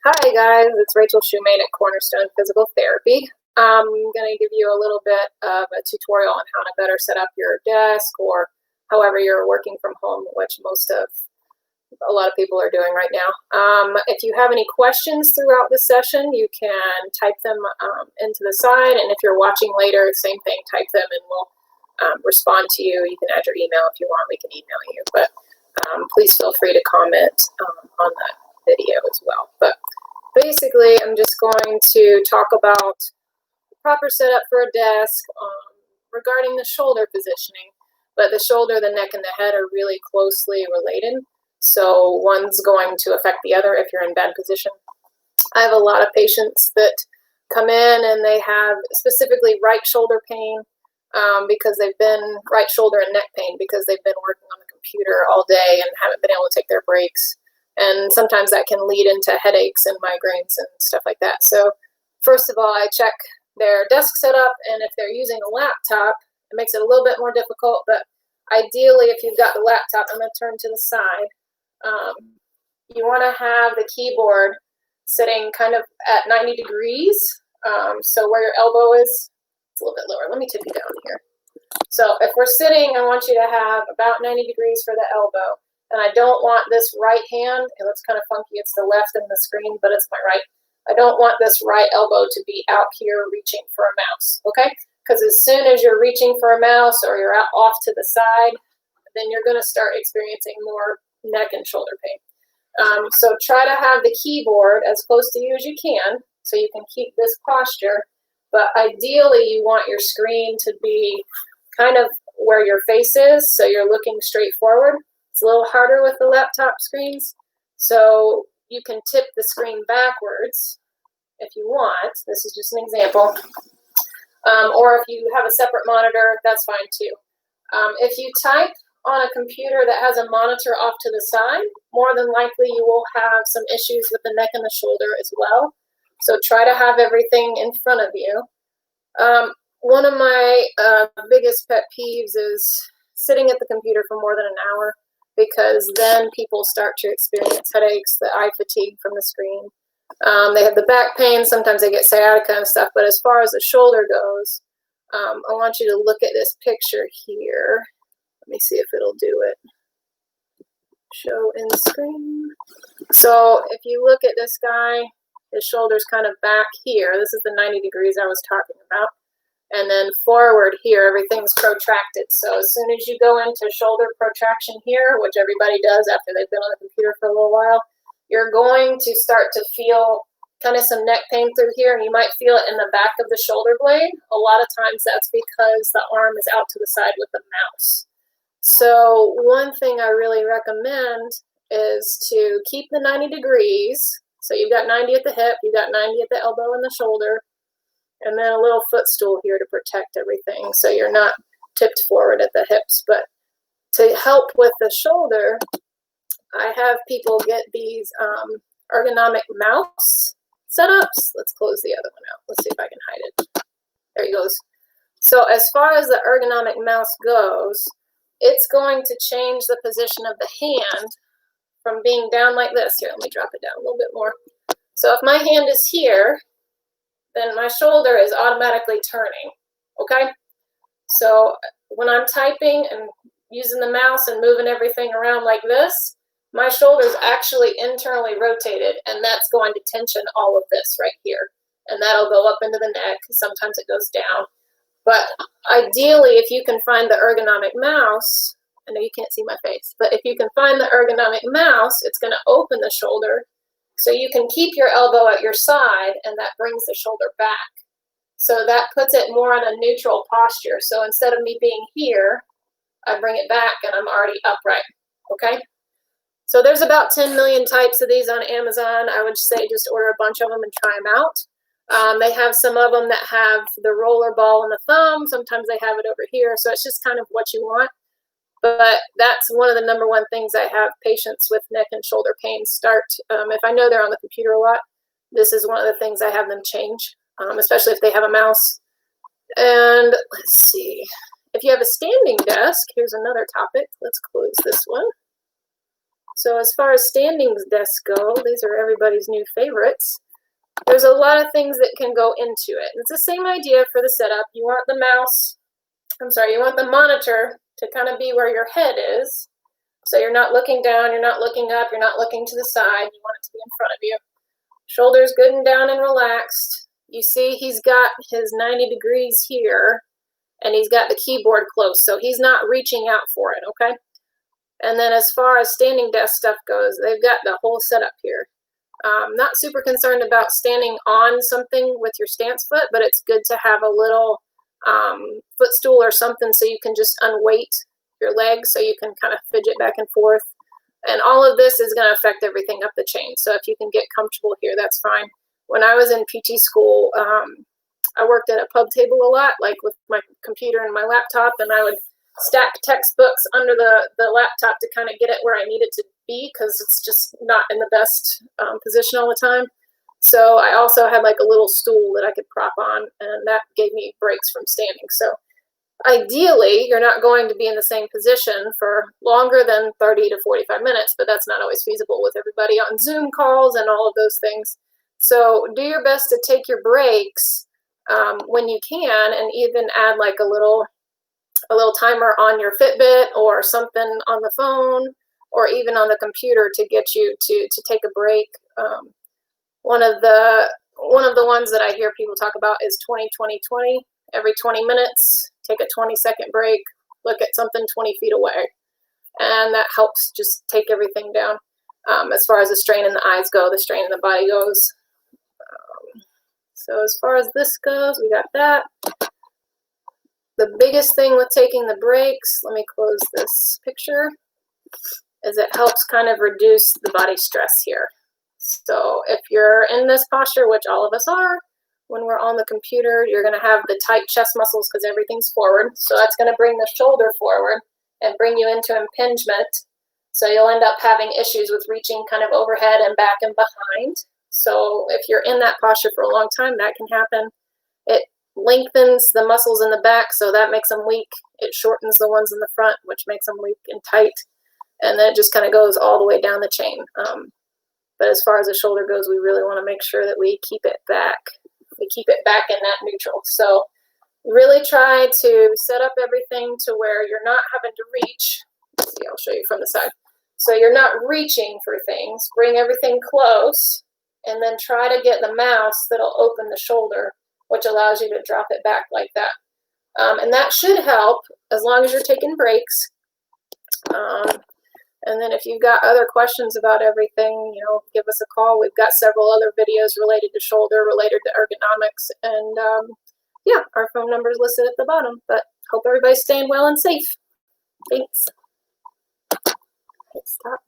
Hi guys, it's Rachel Shoemate at Cornerstone Physical Therapy. I'm going to give you a little bit of a tutorial on how to better set up your desk or however you're working from home, which a lot of people are doing right now. If you have any questions throughout the session, you can type them into the side, and if you're watching later, same thing, type them and we'll respond to you. You can add your email if you want, we can email you, but please feel free to comment on that video as well. But basically, I'm just going to talk about the proper setup for a desk regarding the shoulder positioning. But the shoulder, the neck, and the head are really closely related. So one's going to affect the other if you're in bad position. I have a lot of patients that come in and they have specifically right shoulder pain because they've been right shoulder and neck pain because they've been working on the computer all day and haven't been able to take their breaks. And sometimes that can lead into headaches and migraines and stuff like that. So first of all, I check their desk setup, and if they're using a laptop, it makes it a little bit more difficult, but ideally if you've got the laptop, I'm going to turn to the side. You want to have the keyboard sitting kind of at 90 degrees. So where your elbow is, it's a little bit lower. Let me tip you down here. So if we're sitting, I want you to have about 90 degrees for the elbow. And I don't want this right hand, and it's kind of funky, it's the left in the screen, but it's my right. I don't want this right elbow to be out here reaching for a mouse, okay? Because as soon as you're reaching for a mouse or you're out off to the side, then you're going to start experiencing more neck and shoulder pain. So try to have the keyboard as close to you as you can so you can keep this posture. But ideally, you want your screen to be kind of where your face is, so you're looking straight forward. It's a little harder with the laptop screens, so you can tip the screen backwards if you want. This is just an example. Or if you have a separate monitor, that's fine too. If you type on a computer that has a monitor off to the side, more than likely you will have some issues with the neck and the shoulder as well. So try to have everything in front of you. One of my biggest pet peeves is sitting at the computer for more than an hour, because then people start to experience headaches, the eye fatigue from the screen. They have the back pain, sometimes they get sciatica and stuff, but as far as the shoulder goes, I want you to look at this picture here. Let me see if it'll do it. Show in screen. So if you look at this guy, his shoulder's kind of back here. This is the 90 degrees I was talking about. And then forward here, everything's protracted. So as soon as you go into shoulder protraction here, which everybody does after they've been on the computer for a little while, you're going to start to feel kind of some neck pain through here, and you might feel it in the back of the shoulder blade. A lot of times that's because the arm is out to the side with the mouse. So one thing I really recommend is to keep the 90 degrees. So you've got 90 at the hip, you've got 90 at the elbow and the shoulder, and then a little footstool here to protect everything so you're not tipped forward at the hips. But to help with the shoulder, I have people get these ergonomic mouse setups. Let's close the other one out. Let's see if I can hide it. There he goes. So as far as the ergonomic mouse goes, it's going to change the position of the hand from being down like this. Here, let me drop it down a little bit more. So if my hand is here, then my shoulder is automatically turning, okay? So when I'm typing and using the mouse and moving everything around like this, my shoulder's actually internally rotated, and that's going to tension all of this right here. And that'll go up into the neck. Sometimes it goes down. But ideally, if you can find the ergonomic mouse, I know you can't see my face, but if you can find the ergonomic mouse, it's going to open the shoulder so you can keep your elbow at your side, and that brings the shoulder back. So that puts it more on a neutral posture. So instead of me being here, I bring it back and I'm already upright, okay? So there's about 10 million types of these on Amazon. I would say just order a bunch of them and try them out. They have some of them that have the roller ball in the thumb. Sometimes they have it over here. So it's just kind of what you want. But that's one of the number one things I have patients with neck and shoulder pain start. If I know they're on the computer a lot, this is one of the things I have them change, especially if they have a mouse. And let's see. If you have a standing desk, here's another topic. Let's close this one. So as far as standing desks go, these are everybody's new favorites. There's a lot of things that can go into it. It's the same idea for the setup. You want the you want the monitor to kind of be where your head is. So you're not looking down, you're not looking up, you're not looking to the side. You want it to be in front of you. Shoulders good and down and relaxed. You see he's got his 90 degrees here, and he's got the keyboard close, so he's not reaching out for it, okay? And then as far as standing desk stuff goes, they've got the whole setup here. Not super concerned about standing on something with your stance foot, but it's good to have a little footstool or something so you can just unweight your legs so you can kind of fidget back and forth. And all of this is going to affect everything up the chain. So if you can get comfortable here, that's fine. When I was in PT school, I worked at a pub table a lot, like with my computer and my laptop, and I would stack textbooks under the laptop to kind of get it where I need it to be because it's just not in the best position all the time. So I also had like a little stool that I could prop on, and that gave me breaks from standing. So ideally, you're not going to be in the same position for longer than 30 to 45 minutes, but that's not always feasible with everybody on Zoom calls and all of those things. So do your best to take your breaks when you can, and even add like a little timer on your Fitbit or something on the phone or even on the computer to get you to take a break. One of the ones that I hear people talk about is 20-20-20. Every 20 minutes, take a 20-second break, look at something 20 feet away. And that helps just take everything down. As far as the strain in the eyes go, the strain in the body goes. So as far as this goes, we got that. The biggest thing with taking the breaks, let me close this picture, is it helps kind of reduce the body stress here. So if you're in this posture, which all of us are, when we're on the computer, you're going to have the tight chest muscles because everything's forward. So that's going to bring the shoulder forward and bring you into impingement. So you'll end up having issues with reaching kind of overhead and back and behind. So if you're in that posture for a long time, that can happen. It lengthens the muscles in the back, so that makes them weak. It shortens the ones in the front, which makes them weak and tight. And then it just kind of goes all the way down the chain. But as far as the shoulder goes, we really want to make sure that we keep it back. We keep it back in that neutral. So really try to set up everything to where you're not having to reach. Let's see, I'll show you from the side. So you're not reaching for things. Bring everything close, and then try to get the mouse that'll open the shoulder, which allows you to drop it back like that. And that should help as long as you're taking breaks. And then if you've got other questions about everything, give us a call. We've got several other videos related to shoulder, related to ergonomics, and yeah, our phone number is listed at the bottom. But hope everybody's staying well and safe. Thanks. Stop.